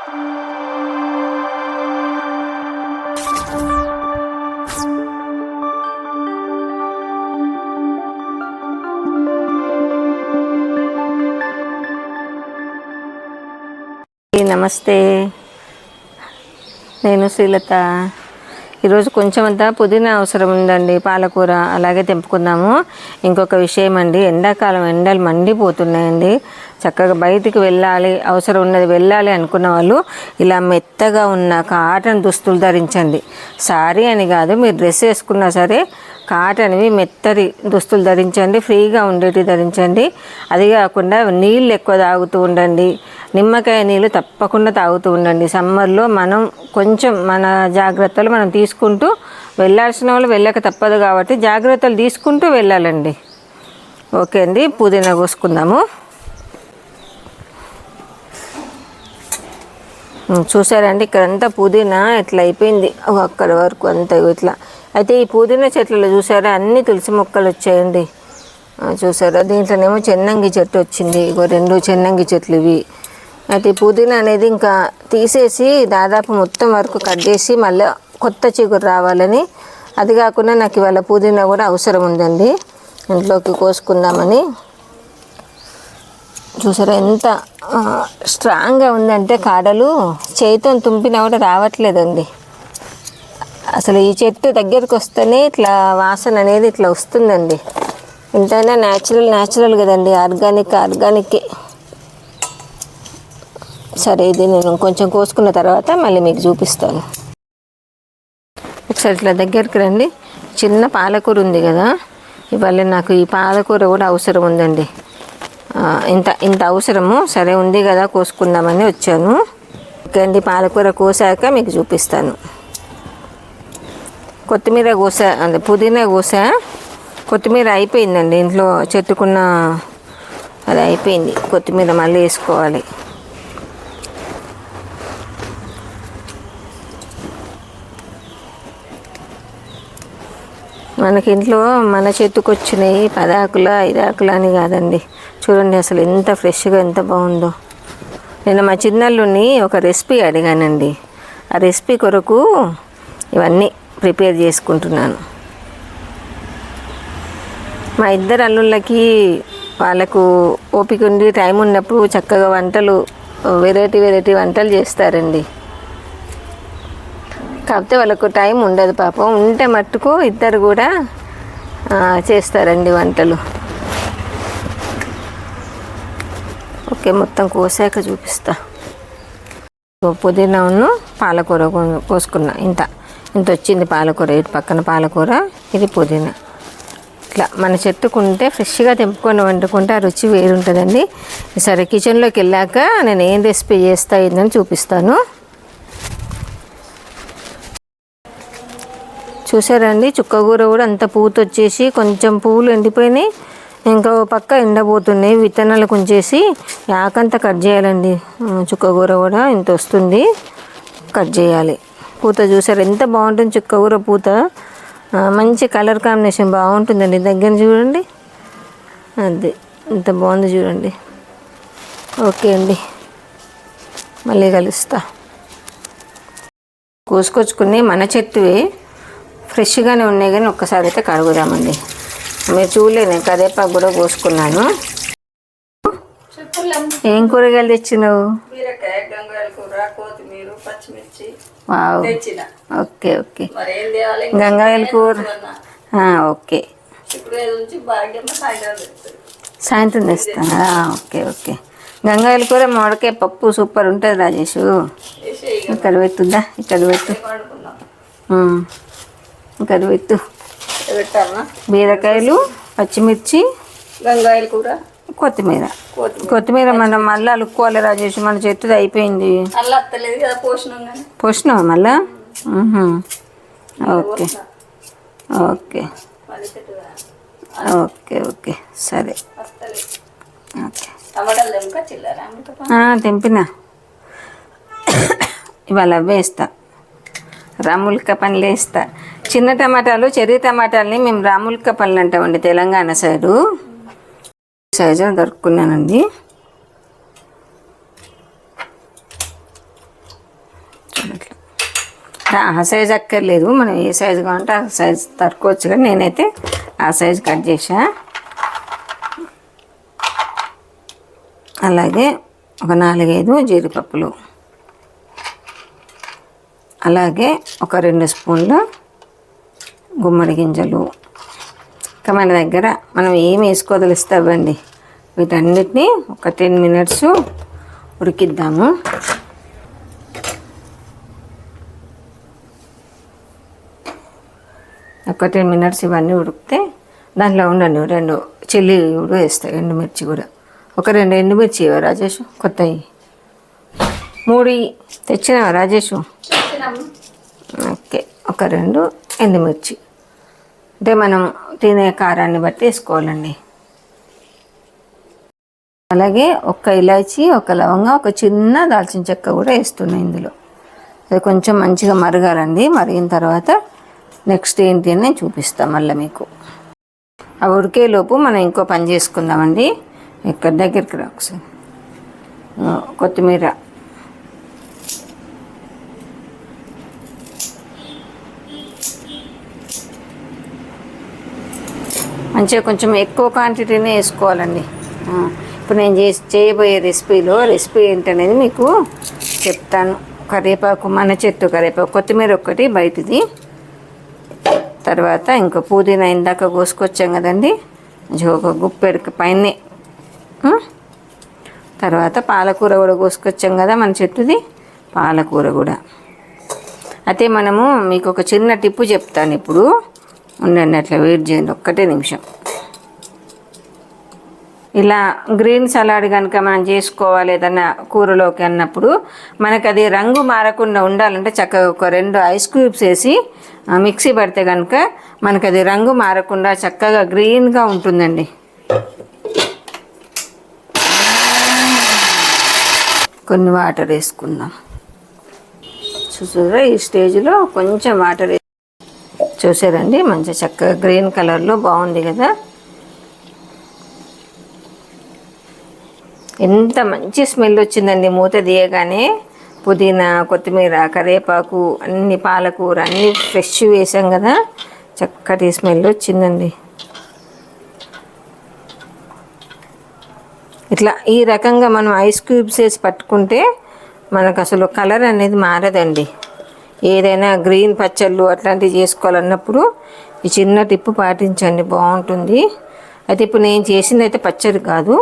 నమస్తే, నేను శ్రీలత. ఈరోజు కొంచెం అంతా పుదీనా అవసరం ఉందండి, పాలకూర అలాగే తెంపుకుందాము. ఇంకొక విషయం అండి, ఎండాకాలం ఎండలు మండిపోతున్నాయండి. చక్కగా బయటికి వెళ్ళాలి, అవసరం ఉన్నది వెళ్ళాలి అనుకున్న వాళ్ళు ఇలా మెత్తగా ఉన్న కాటన్ దుస్తులు ధరించండి. సారీ అని కాదు, మీరు డ్రెస్ వేసుకున్నా సరే కాటన్వి మెత్తటి దుస్తులు ధరించండి, ఫ్రీగా ఉండేటివి ధరించండి. అది కాకుండా నీళ్ళు ఎక్కువ తాగుతూ ఉండండి, నిమ్మకాయ నీళ్ళు తప్పకుండా తాగుతూ ఉండండి. సమ్మర్లో మనం కొంచెం మన జాగ్రత్తలు మనం తీసుకుంటూ వెళ్ళాల్సిన వాళ్ళు వెళ్ళక తప్పదు కాబట్టి జాగ్రత్తలు తీసుకుంటూ వెళ్ళాలండి. ఓకే అండి, పుదీనా కోసుకుందాము. చూసారండి, ఇక్కడంతా పుదీనా ఇట్లా అయిపోయింది, అక్కడ వరకు అంతా ఇట్లా. అయితే ఈ పుదీనా చెట్లలో చూసారా అన్ని తులసి మొక్కలు వచ్చాయండి. చూసారా, దీంట్లోనేమో చెన్నంగి చెట్టు వచ్చింది, ఇగో 2 చెన్నంగి చెట్లు ఇవి. అయితే ఈ పుదీనా అనేది ఇంకా తీసేసి దాదాపు మొత్తం వరకు కట్ చేసి మళ్ళీ కొత్త చిగురు రావాలని, అది కాకుండా నాకు ఇవాళ పుదీనా కూడా అవసరం ఉందండి, ఇంట్లోకి కోసుకుందామని. చూసారా ఎంత స్ట్రాంగ్గా ఉందంటే కాడలు చేతితో తుంపినా కూడా రావట్లేదండి. అసలు ఈ చెట్టు దగ్గరికి వస్తేనే ఇట్లా వాసన అనేది ఇట్లా వస్తుందండి. ఎంతైనా న్యాచురల్ కదండి, ఆర్గానికే. సరే, ఇది నేను కొంచెం కోసుకున్న తర్వాత మళ్ళీ మీకు చూపిస్తాను. ఒకసారి ఇట్లా దగ్గరికి రండి. చిన్న పాలకూర ఉంది కదా, ఇవాళ నాకు ఈ పాలకూర కూడా అవసరం ఉందండి. ఇంత అవసరము. సరే ఉంది కదా కోసుకుందామని వచ్చాను. ఓకే అండి, పాలకూర కోసాక మీకు చూపిస్తాను. కొత్తిమీర కోసా, అంటే పుదీనా కోసా. కొత్తిమీర అయిపోయిందండి, ఇంట్లో చెట్టుకున్న అది అయిపోయింది. కొత్తిమీర మళ్ళీ వేసుకోవాలి. మనకి ఇంట్లో మన చెట్టుకు వచ్చినాయి 10 ఆకులు 5 ఆకులు అని కాదండి. చూడండి అసలు ఎంత ఫ్రెష్గా ఎంత బాగుందో. నేను మా చిన్నల్లుని ఒక రెసిపీ అడిగానండి, ఆ రెసిపీ కొరకు ఇవన్నీ ప్రిపేర్ చేసుకుంటున్నాను. మా 2 అల్లుళ్ళకి వాళ్ళకు ఓపిక ఉండి టైం ఉన్నప్పుడు చక్కగా వంటలు వెరైటీ వంటలు చేస్తారండి. కాకపోతే వాళ్ళకు టైం ఉండదు పాపం, ఉంటే మట్టుకు ఇద్దరు కూడా చేస్తారండి వంటలు. ఓకే, మొత్తం కోసాక చూపిస్తా. పుదీనాను పాలకూర కోసుకున్నా. ఇంత వచ్చింది పాలకూర, ఇటు పక్కన పాలకూర, ఇది పుదీనా. ఇట్లా మన చెట్టుకుంటే ఫ్రెష్గా తెంపుకొని వండుకుంటే ఆ రుచి వేరుంటుందండి. సరే, కిచెన్లోకి వెళ్ళాక నేను ఏం రెసిపీ చేస్తా ఏందని చూపిస్తాను. చూసారండి, చుక్కకూర కూడా అంత పూత వచ్చేసి కొంచెం పువ్వులు ఎండిపోయినాయి, ఇంకా పక్క ఎండబోతున్నాయి. విత్తనాలు కొంచేసి ఆకంతా కట్ చేయాలండి. చుక్కకూర కూడా ఇంత వస్తుంది, కట్ చేయాలి. పూత చూసారు ఎంత బాగుంటుంది చుక్కకూర పూత, మంచి కలర్ కాంబినేషన్ బాగుంటుందండి. దగ్గర చూడండి, అది ఎంత బాగుంది చూడండి. ఓకే అండి, మళ్ళీ కలుస్తా. కోసుకొచ్చుకుని మన చెట్టువే ఫ్రెష్గానే ఉన్నాయి, కానీ ఒక్కసారి అయితే కడుగుదామండి. మీరు చూడలేదు, కరివేపాకు కూడా కోసుకున్నాను. ఏం కూరగాయలు తెచ్చినావు? Wow, okay. గంగాయల కూర, ఓకే. సాయంత్రం తెస్తానా? ఓకే. గంగాయల కూర మామిడికాయ పప్పు సూపర్ ఉంటుంది రాజేషు. ఇక్కడ పెట్టుద్దా, ఇక్కడ పెట్టు. బీరకాయలు, పచ్చిమిర్చి, గంగాయల కూర, కొత్తిమీర మనం మళ్ళీ అలుక్కోవాలి రాజేష్, మన చెట్టుది అయిపోయింది. పోసినావా మళ్ళా? ఓకే సరే. తెంపినా, ఇవాళ వేస్తా, రాములక పనులు వేస్తా. చిన్న టమాటాలు, చెర్రీ టమాటాలని మేము రాములక పనులు అంటామండి తెలంగాణ సైజు దొరుకున్నానండి. ఆ సైజ్ అక్కర్లేదు, మనం ఏ సైజు కావాలంటే ఆ సైజ్ తరుకోవచ్చు. కానీ నేనైతే ఆ సైజు కట్ చేసా. అలాగే ఒక 4-5 జీడిపప్పులు, అలాగే ఒక 2 స్పూన్ల గుమ్మడి గింజలు. ఇంకా మన దగ్గర మనం ఏం వేసుకోదలుస్తావండి. వీటన్నిటిని ఒక 10 మినిట్స్ ఉడికిద్దాము. ఒక 10 మినిట్స్ ఇవన్నీ ఉడికితే దాంట్లో ఉండండి 2 చిల్లీ కూడా వేస్తాయి, ఎండుమిర్చి కూడా. ఒక 2 ఎండుమిర్చి రాజేష్, కొత్తవి 3 తెచ్చినావా రాజేష్? ఓకే, ఒక 2 ఎండుమిర్చి. అంటే మనం తినే కారాన్ని బట్టి వేసుకోవాలండి. అలాగే ఒక ఇలాచి, ఒక లవంగ, ఒక చిన్న దాల్చిన చెక్క కూడా వేస్తున్నాయి ఇందులో. అది కొంచెం మంచిగా మరగాలండి. మరిగిన తర్వాత నెక్స్ట్ ఏంటి అని నేను చూపిస్తాను మళ్ళీ మీకు. అవి ఉడికేలోపు మనం ఇంకో పని చేసుకుందామండి. ఇక్కడ దగ్గరికి రా ఒకసారి. కొత్తిమీర, మంచిగా కొంచెం ఎక్కువ క్వాంటిటీనే వేసుకోవాలండి. ఇప్పుడు నేను చేయబోయే రెసిపీ ఏంటనేది మీకు చెప్తాను. కరివేపాకు, మన చెట్టు కరివేపాకు, కొత్తిమీర ఒక్కటి బయటిది. తర్వాత ఇంకో పుదీనా ఇందాక కోసుకొచ్చాం కదండి, ఒక గుప్పెడికి పైనే. తర్వాత పాలకూర కూడా కోసుకొచ్చాం కదా మన చెట్టుది, పాలకూర కూడా. అయితే మనము మీకు ఒక చిన్న టిప్పు చెప్తాను ఇప్పుడు. ఉండండి, అట్లా వెయిట్ చేయండి ఒక్కటే నిమిషం. ఇలా గ్రీన్ సలాడ్ కనుక మనం చేసుకోవాలి ఏదన్నా కూరలోకి అన్నప్పుడు, మనకు అది రంగు మారకుండా ఉండాలంటే చక్కగా ఒక 2 ఐస్ క్యూబ్స్ వేసి మిక్సీ పడితే కనుక మనకు అది రంగు మారకుండా చక్కగా గ్రీన్గా ఉంటుందండి. కొన్ని వాటర్ వేసుకుందాం. చూసారా, ఈ స్టేజ్లో కొంచెం వాటర్ చూసారండి, మంచిగా చక్కగా గ్రీన్ కలర్లో బాగుంది కదా. ఎంత మంచి స్మెల్ వచ్చిందండి మూత తీయగానే. పుదీనా, కొత్తిమీర, కరివేపాకు, అన్ని పాలకూర అన్నీ ఫ్రెష్ వేసాం కదా, చక్కటి స్మెల్ వచ్చిందండి. ఇట్లా ఈ రకంగా మనం ఐస్ క్యూబ్స్ వేసి పట్టుకుంటే మనకు అసలు కలర్ అనేది మారదండి. ఏదైనా గ్రీన్ పచ్చళ్ళు అట్లాంటివి చేసుకోవాలన్నప్పుడు ఈ చిన్న టిప్పు పాటించండి, బాగుంటుంది. అయితే ఇప్పుడు నేను చేసింది అయితే పచ్చడి కాదు.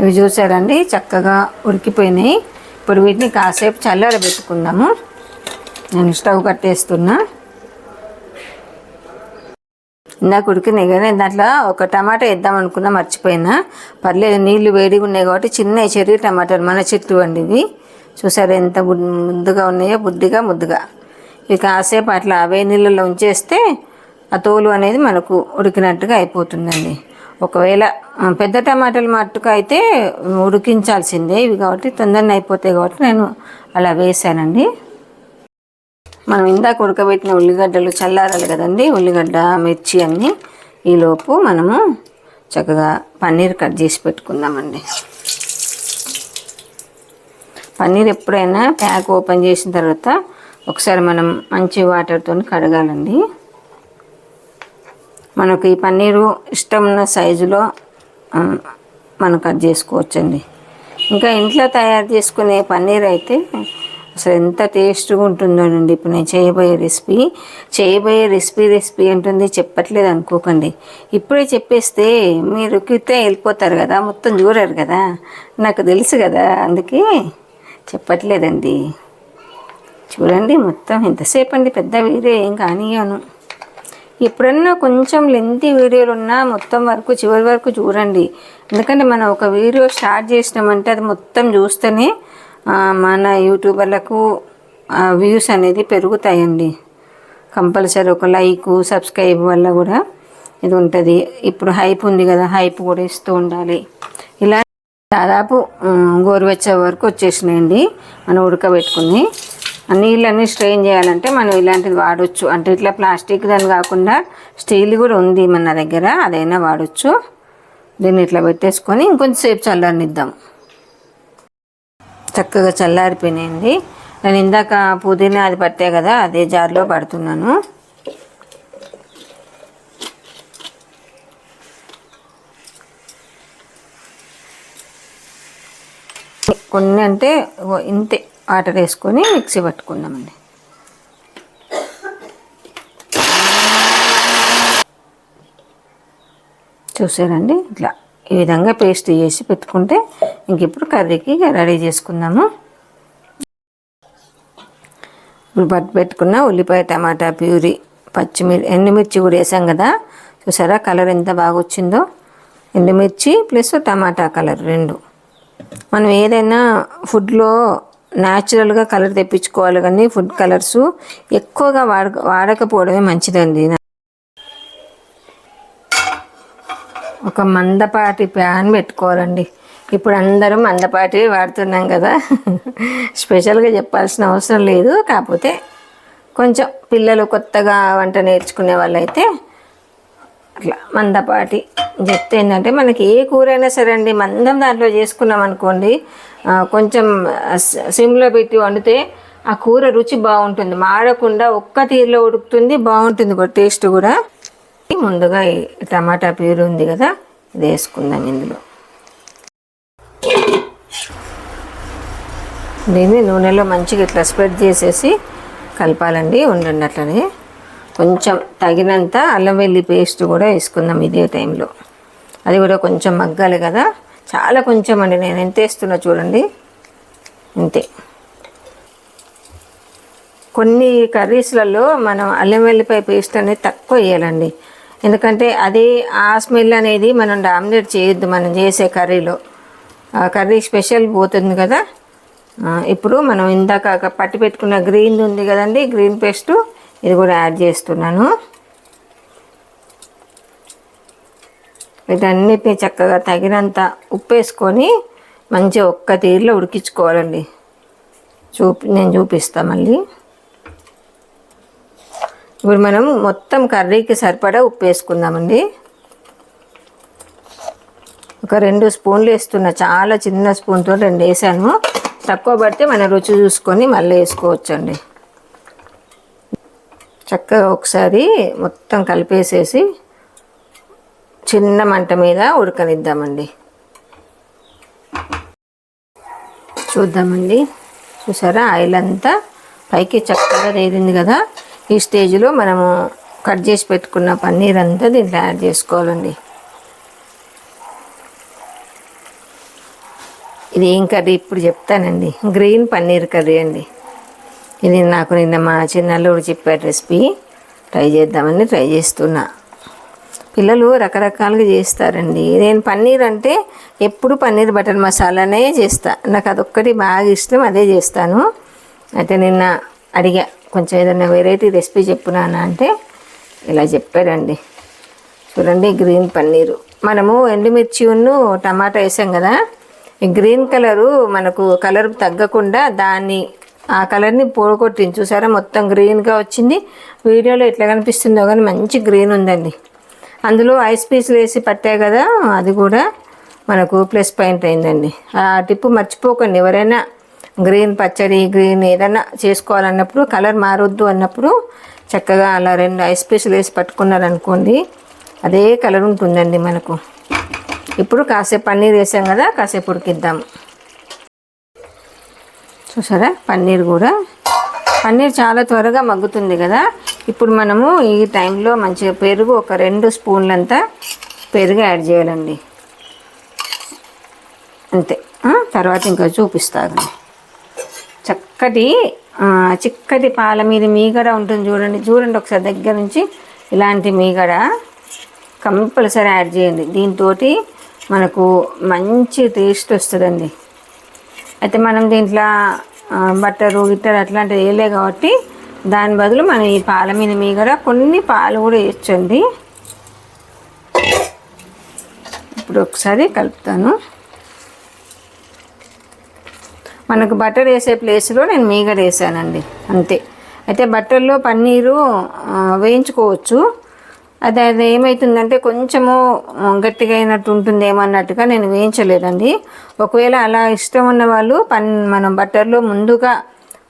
ఇవి చూసారండి చక్కగా ఉడికిపోయినాయి. ఇప్పుడు వీటిని కాసేపు చల్లారబెట్టుకుందాము. నేను స్టవ్ కట్టేస్తున్నా. ఇందాక ఉడికినాయి కానీ దాంట్లో ఒక టమాటా వేద్దాం అనుకున్నా, మర్చిపోయినా. పర్లేదు, నీళ్లు వేడిగా ఉన్నాయి కాబట్టి చిన్న చెర్రీ టమాటాలు మన చెట్టు అండి ఇవి. చూసారు ఎంత ముద్దుగా ఉన్నాయో, ముద్దుగా. ఇవి కాసేపు అట్లా వేడి నీళ్ళలో ఉంచేస్తే ఆ తోలు అనేది మనకు ఉడికినట్టుగా అయిపోతుందండి. ఒకవేళ పెద్ద టమాటాలు మట్టుకు అయితే ఉడికించాల్సిందే ఇవి, కాబట్టి తొందరగా అయిపోతాయి కాబట్టి నేను అలా వేసానండి. మనం ఇందాక ఉడకబెట్టిన ఉల్లిగడ్డలు చల్లారాలి కదండి, ఉల్లిగడ్డ, మిర్చి అన్నీ. ఈలోపు మనము చక్కగా పన్నీర్ కట్ చేసి పెట్టుకుందామండి. పన్నీర్ ఎప్పుడైనా ప్యాక్ ఓపెన్ చేసిన తర్వాత ఒకసారి మనం మంచి వాటర్తో కడగాలండి. మనకు ఈ పన్నీరు ఇష్టం ఉన్న సైజులో మనం కట్ చేసుకోవచ్చండి. ఇంకా ఇంట్లో తయారు చేసుకునే పన్నీర్ అయితే అసలు ఎంత టేస్ట్గా ఉంటుందోనండి. ఇప్పుడు నేను చేయబోయే రెసిపీ ఉంటుంది, చెప్పట్లేదు అనుకోకండి. ఇప్పుడే చెప్పేస్తే మీరు క్విత్తే వెళ్ళిపోతారు కదా, మొత్తం చూడరు కదా, నాకు తెలుసు కదా, అందుకే చెప్పట్లేదండి. చూడండి, మొత్తం ఎంతసేపు అండి, పెద్ద వీడియో ఏం కానియను. ఎప్పుడన్నా కొంచెం లెంతీ వీడియోలు ఉన్నా మొత్తం వరకు చివరి వరకు చూడండి. ఎందుకంటే మనం ఒక వీడియో స్టార్ట్ చేసినామంటే అది మొత్తం చూస్తేనే మన యూట్యూబర్లకు వ్యూస్ అనేది పెరుగుతాయండి. కంపల్సరీ ఒక లైక్, సబ్స్క్రైబ్ వల్ల కూడా ఇది ఉంటుంది. ఇప్పుడు హైప్ ఉంది కదా, హైప్ కూడా ఇస్తూ ఉండాలి. ఇలా దాదాపు గోరువెచ్చ వరకు వచ్చేసినాయండి. మనం ఉడకబెట్టుకుని నీళ్ళన్నీ స్ట్రెయిన్ చేయాలంటే మనం ఇలాంటిది వాడచ్చు. అంటే ఇట్లా ప్లాస్టిక్ దాని కాకుండా స్టీల్ కూడా ఉంది మన దగ్గర, అదైనా వాడచ్చు. దీన్ని ఇట్లా పెట్టేసుకొని ఇంకొంచెంసేపు చల్లనిద్దాం. చక్కగా చల్లారిపోయినాయండి. నేను ఇందాక పుదీనా అది పట్టే కదా, అదే జార్లో పడుతున్నాను. కొన్ని అంటే ఇంతే వాటర్ వేసుకొని మిక్సీ పట్టుకుందామండి. చూసారండి, ఇట్లా ఈ విధంగా పేస్ట్ చేసి పెట్టుకుంటే ఇంక ఇప్పుడు కర్రీకి రెడీ చేసుకుందాము. ఇప్పుడు పెట్టుకున్న ఉల్లిపాయ టమాటా ప్యూరీ, ఎండుమిర్చి కూడా వేసాం కదా. చూసారా కలర్ ఎంత బాగా వచ్చిందో. ఎండుమిర్చి ప్లస్ టమాటా కలర్ రెండు. మనం ఏదైనా ఫుడ్లో న్యాచురల్గా కలర్ తెప్పించుకోవాలి, కానీ ఫుడ్ కలర్స్ ఎక్కువగా వాడకపోవడమే మంచిదండి. ఒక మందపాటి ప్యాన్ పెట్టుకోవాలండి. ఇప్పుడు అందరం మందపాటి వాడుతున్నాం కదా, స్పెషల్గా చెప్పాల్సిన అవసరం లేదు. కాకపోతే కొంచెం పిల్లలు కొత్తగా వంట నేర్చుకునే వాళ్ళైతే అట్లా మందపాటి చెప్తే ఏంటంటే, మనకి ఏ కూర అయినా సరే అండి మందం దాంట్లో చేసుకున్నాం అనుకోండి, కొంచెం సిమ్లో పెట్టి వండితే ఆ కూర రుచి బాగుంటుంది, మాడకుండా ఒక్క తీరులో ఉడుకుతుంది, బాగుంటుంది కూడా టేస్ట్ కూడా. ముందుగా ఈ టమాటా ప్యూరీ ఉంది కదా, ఇది వేసుకుందాం ఇందులో. దీన్ని నూనెలో మంచిగా ఇట్లా స్ప్రెడ్ చేసేసి కలపాలండి. ఉండండి అట్లనే. కొంచెం తగినంత అల్లం వెల్లి పేస్ట్ కూడా వేసుకుందాం ఇదే టైంలో. అది కూడా కొంచెం మగ్గాలి కదా, చాలా కొంచెం అండి. నేను ఎంత వేస్తున్నా చూడండి, ఇంతే. కొన్ని కర్రీస్లలో మనం అల్లం వెల్లిపాయ పేస్ట్ అనేది తక్కువ వేయాలండి, ఎందుకంటే అది ఆ స్మెల్ అనేది మనం డామినేట్ చేయొద్దు మనం చేసే కర్రీలో. కర్రీ స్పెషల్ పోతుంది కదా. ఇప్పుడు మనం ఇందాక పట్టి పెట్టుకున్న గ్రీన్ ఉంది కదండి, గ్రీన్ పేస్టు, ఇది కూడా యాడ్ చేస్తున్నాను. వీటన్నిటిని చక్కగా తగినంత ఉప్పు వేసుకొని మంచిగా ఒక్క తీరులో ఉడికించుకోవాలండి. నేను చూపిస్తాను మళ్ళీ. ఇప్పుడు మనం మొత్తం కర్రీకి సరిపడా ఉప్పు వేసుకుందామండి. ఒక 2 స్పూన్లు వేస్తున్నా, చాలా చిన్న స్పూన్తో 2 వేసాను. తక్కువ పడితే మన రుచి చూసుకొని మళ్ళీ వేసుకోవచ్చండి. చక్కగా ఒకసారి మొత్తం కలిపేసేసి చిన్న మంట మీద ఉడకనిద్దామండి. చూద్దామండి, చూసారా ఆయిల్ అంతా పైకి చక్కగా తేలింది కదా. ఈ స్టేజ్లో మనము కట్ చేసి పెట్టుకున్న పన్నీర్ అంతా దీంట్లో యాడ్ చేసుకోవాలండి. ఇది ఏం కర్రీ ఇప్పుడు చెప్తానండి, గ్రీన్ పన్నీర్ కర్రీ అండి. ఇది నాకు నిన్న మా చిన్నల్లుడు చెప్పాడు రెసిపీ, ట్రై చేస్తున్నా. పిల్లలు రకరకాలుగా చేస్తారండి. నేను పన్నీర్ అంటే ఎప్పుడు పన్నీర్ బటర్ మసాలానే చేస్తా, నాకు అదొక్కటి బాగా ఇష్టం, అదే చేస్తాను. అయితే నిన్న అడిగా కొంచెం ఏదైనా వెరైటీ రెసిపీ చెప్పునానా అంటే ఇలా చెప్పాడండి. చూడండి, గ్రీన్ పన్నీరు. మనము ఎండుమిర్చి టమాటా వేసాం కదా, ఈ గ్రీన్ కలరు మనకు కలర్ తగ్గకుండా ఆ కలర్ని పోగొట్టింది. చూసారా మొత్తం గ్రీన్గా వచ్చింది. వీడియోలో ఎట్లా కనిపిస్తుందో కానీ మంచి గ్రీన్ ఉందండి. అందులో ఐస్ పీసులు వేసి పట్టాయి కదా, అది కూడా మనకు ప్లస్ పాయింట్ అయిందండి. ఆ టిప్పు మర్చిపోకండి. ఎవరైనా గ్రీన్ పచ్చడి, గ్రీన్ ఏదైనా చేసుకోవాలన్నప్పుడు, కలర్ మారొద్దు అన్నప్పుడు చక్కగా అలా 2 ఐస్ పీసులు వేసి పట్టుకున్నారనుకోండి, అదే కలర్ ఉంటుందండి మనకు. ఇప్పుడు కాసేపు పన్నీర్ వేసాం కదా, కాసేపు ఉడికిద్దాము. చూసారా పన్నీర్ చాలా త్వరగా మగ్గుతుంది కదా. ఇప్పుడు మనము ఈ టైంలో మంచిగా పెరుగు, ఒక 2 స్పూన్లంతా పెరుగు యాడ్ చేయాలండి, అంతే. తర్వాత ఇంకా చూపిస్తాను. చిక్కటి పాల మీద మీగడ ఉంటుంది చూడండి ఒకసారి దగ్గర నుంచి. ఇలాంటి మీగడ కంపల్సరీ యాడ్ చేయండి. దీంతో మనకు మంచి టేస్ట్ వస్తుందండి. అయితే మనం దీంట్లో బట్టరు గిట్టరు అట్లాంటివి వేయలే కాబట్టి దాని బదులు మనం ఈ పాల మీద మీగడ కొన్ని పాలు కూడా వేయచ్చండి. ఇప్పుడు ఒకసారి కలుపుతాను. మనకు బటర్ వేసే ప్లేస్లో నేను మీగడ వేసానండి, అంతే. అయితే బటర్లో పన్నీరు వేయించుకోవచ్చు, అది ఏమవుతుందంటే కొంచెము గట్టిగా అయినట్టు ఉంటుందేమో అన్నట్టుగా నేను వేయించలేదండి. ఒకవేళ అలా ఇష్టం ఉన్న వాళ్ళు మనం బటర్లో ముందుగా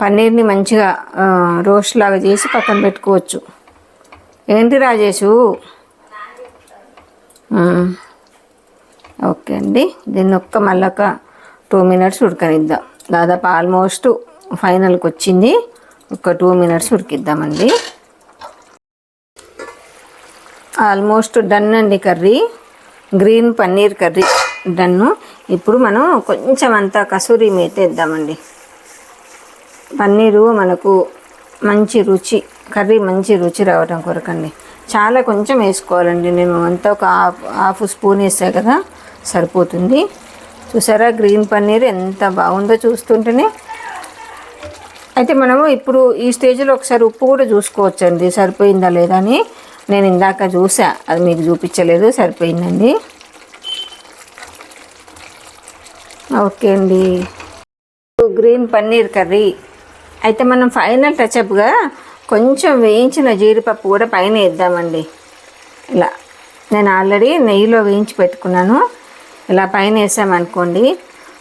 పన్నీర్ని మంచిగా రోస్ట్ లాగా చేసి పక్కన పెట్టుకోవచ్చు. ఏంటి రాజేషు? ఓకే అండి, దీన్ని మళ్ళీ ఒక 2 మినిట్స్ ఉడకనిద్దాం. దాదాపు ఆల్మోస్ట్ ఫైనల్కి వచ్చింది. ఒక 2 మినిట్స్ ఉడికిద్దామండి. ఆల్మోస్ట్ డన్ అండి curry. Green paneer curry done. ఇప్పుడు మనం కొంచెం అంతా కసూరి మేతి వేద్దామండి. పన్నీరు మనకు మంచి రుచి, కర్రీ మంచి రుచి రావడం కొరకండి. చాలా కొంచెం వేసుకోవాలండి. నేను అంతా ఒక హాఫ్ స్పూన్ వేసాను కదా, సరిపోతుంది. చూసారా గ్రీన్ పన్నీర్ ఎంత బాగుందో చూస్తుంటేనే. అయితే మనము ఇప్పుడు ఈ స్టేజ్లో ఒకసారి ఉప్పు కూడా చూసుకోవచ్చండి, సరిపోయిందా లేదా అని. నేను ఇందాక చూసా, అది మీకు చూపించలేదు. సరిపోయిందండి. ఓకే అండి, గ్రీన్ పన్నీర్ కర్రీ. అయితే మనం ఫైనల్ టచ్అప్గా కొంచెం వేయించిన జీడిపప్పు కూడా పైన వేద్దామండి. ఇలా నేను ఆల్రెడీ నెయ్యిలో వేయించి పెట్టుకున్నాను. ఇలా పైన వేసామనుకోండి,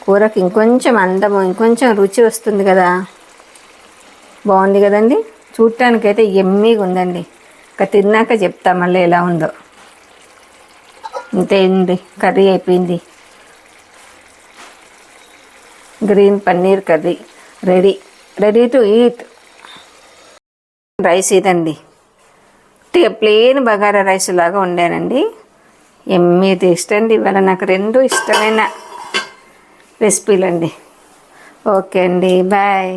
కూరకి ఇంకొంచెం అందము, ఇంకొంచెం రుచి వస్తుంది కదా. బాగుంది కదండి, చూడటానికైతే ఎమ్మీగా ఉందండి. ఇంకా తిన్నాక చెప్తా మళ్ళీ ఎలా ఉందో. అంతే అండి, కర్రీ అయిపోయింది. Green paneer curry ready to eat. Rice ఇదండి, ప్లెయిన్ బగారా రైస్ లాగా వండానండి. ఎమ్మీ టేస్ట్ అండి. ఇవాళ నాకు 2 ఇష్టమైన రెసిపీలు అండి. ఓకే అండి, బాయ్.